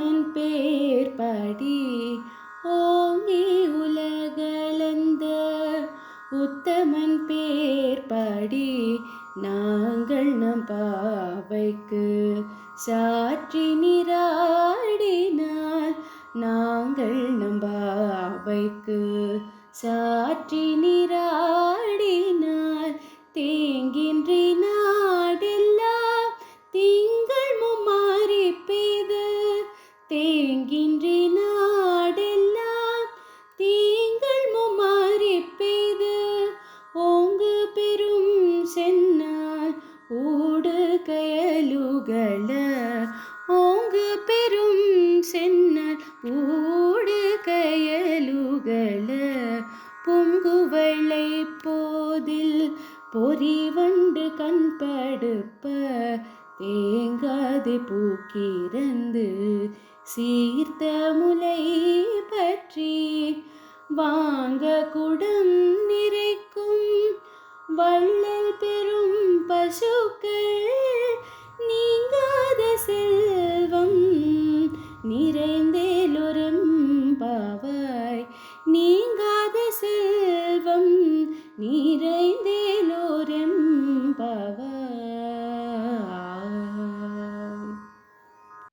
உத்தமன் பேர் பாடி ஓங்கி உலகளந்த உத்தமன் பேர் பாடி நாங்கள் நம் பாவைக்கு சாற்றி நீராடினால் நாங்கள் நம் பாவைக்கு சாற்றி நீராடினால் தேங்கின்றி நாடெல்லாம் திங்கள் மும்மாறி பெய்து தேங்கின்றி நாடெல்லாம் திங்கள் மும்மாறி பெய்து ஓங்கு பெரும் சென்னால் ஊடு கயலுகள ஓங்கு பெரும் சென்னால் ஊடு கயலுகள பொங்குவளை போதில் பொறிவண்டு கண்படுப்ப தேங்காது பூக்கிறந்து சீர்த்த முலை பற்றி வாங்க குடம் நிறைக்கும் வள்ளல் பெரும் பசுக்கள் நீங்காத செல்வம் நிறைந்தேலொரும் பாவாய் நீங்காத செல்வம் நிறைந்தேலோரெம் பாவாய்.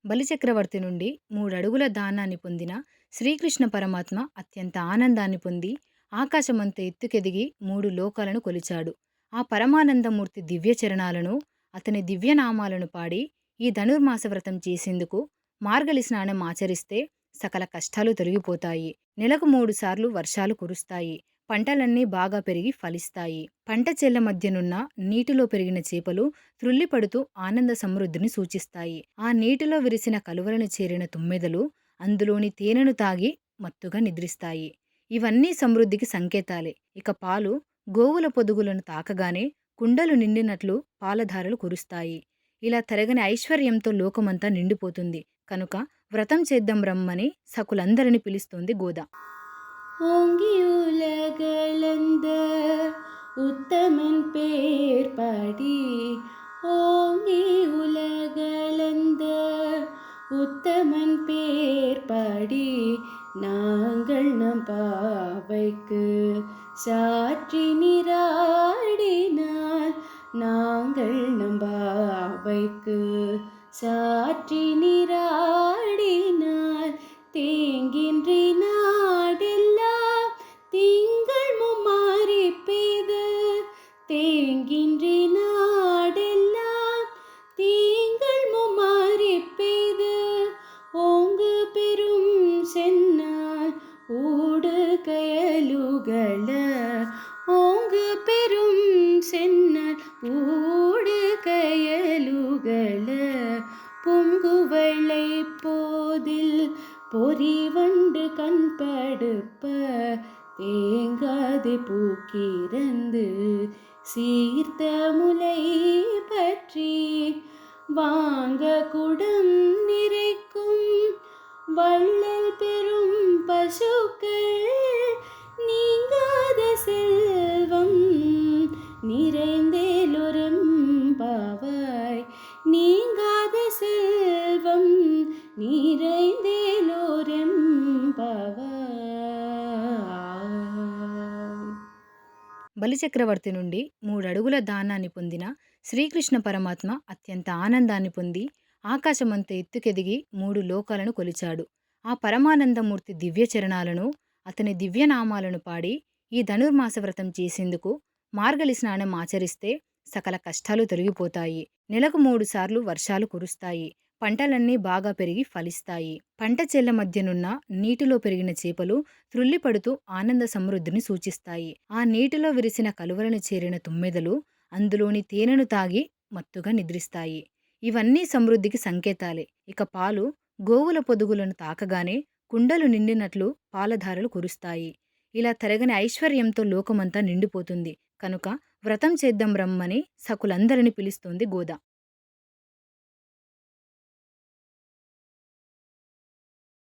బలిచక్రవర్తి నుండి 3 అడుగుల దానాన్ని పొందిన శ్రీకృష్ణ పరమాత్మ అత్యంత ఆనందాన్ని పొంది ఆకాశమంత ఎత్తుకెదిగి 3 లోకాలను కొలిచాడు. ఆ పరమానందమూర్తి దివ్య చరణాలను, అతని దివ్యనామాలను పాడి ఈ ధనుర్మాస వ్రతం చేసేందుకు మార్గలి స్నానం ఆచరిస్తే సకల కష్టాలు తొలగిపోతాయి. నెలకు 3 సార్లు వర్షాలు కురుస్తాయి. పంటలన్నీ బాగా పెరిగి ఫలిస్తాయి. పంట చెల్ల మధ్యనున్న నీటిలో పెరిగిన చేపలు త్రుళ్ళిపడుతూ ఆనంద సమృద్ధిని సూచిస్తాయి. ఆ నీటిలో విరిసిన కలువలను చేరిన తుమ్మెదలు అందులోని తేనెను తాగి మత్తుగా నిద్రిస్తాయి. ఇవన్నీ సమృద్ధికి సంకేతాలే. ఇక పాలు గోవుల పొదుగులను తాకగానే కుండలు నిండినట్లు పాలధారలు కురుస్తాయి. ఇలా తరగని ఐశ్వర్యంతో లోకమంతా నిండిపోతుంది. కనుక వ్రతం చేద్దాం రమ్మని సకులందరిని పిలుస్తోంది గోద. ஓங்கி உலகளந்த உத்தமன் பேர் பாடி ஓங்கி உலகளந்த உத்தமன் பேர் பாடி நாங்கள் நம் பாவைக்கு சாற்றி நீராடினால் நாங்கள் நம் பாவைக்கு சாற்றி நீராடினால் தேங்கின்றி நாடெல்லாம் திங்கள் மும்மாறி பெய்து தேங்கின்றி நாடெல்லாம் திங்கள் மும்மாறி பெய்து ஓங்கு பெரும் சென்னால் ஊடு கயலுகள ஓங்கு பெரும் சென்னால் ஊடு கயலுகள பொங்குவளை போதில் பொறிவண்டு கண்படுப்ப தேங்காது பூக்கிறந்து சீர்த்த முலை பற்றி வாங்க குடம் நிறைக்கும் வள்ளல் பெரும் பசுக்கள் நீங்காத செல்வம் நிறைந்தேலொரும் பாவாய் நீங்காத செல்வம் நிறைந்தேலோரெம் పావాయ్. బలిచక్రవర్తి నుండి 3 అడుగుల దానాన్ని పొందిన శ్రీకృష్ణ పరమాత్మ అత్యంత ఆనందాన్ని పొంది ఆకాశమంత ఎత్తుకెదిగి 3 లోకాలను కొలిచాడు. ఆ పరమానందమూర్తి దివ్య చరణాలను, అతని దివ్యనామాలను పాడి ఈ ధనుర్మాస వ్రతం చేసేందుకు మార్గలి స్నానం ఆచరిస్తే సకల కష్టాలు తొలగిపోతాయి. నెలకు 3 సార్లు వర్షాలు కురుస్తాయి. పంటలన్నీ బాగా పెరిగి ఫలిస్తాయి. పంట చెల్ల మధ్యనున్న నీటిలో పెరిగిన చేపలు త్రుళ్ళిపడుతూ ఆనంద సమృద్ధిని సూచిస్తాయి. ఆ నీటిలో విరిసిన కలువలను చేరిన తుమ్మెదలు అందులోని తేనెను తాగి మత్తుగా నిద్రిస్తాయి. ఇవన్నీ సమృద్ధికి సంకేతాలే. ఇక పాలు గోవుల పొదుగులను తాకగానే కుండలు నిండినట్లు పాలధారలు కురుస్తాయి. ఇలా తరగని ఐశ్వర్యంతో లోకమంతా నిండిపోతుంది. కనుక వ్రతం చేద్దాం రమ్మని సకులందరిని పిలుస్తోంది గోద.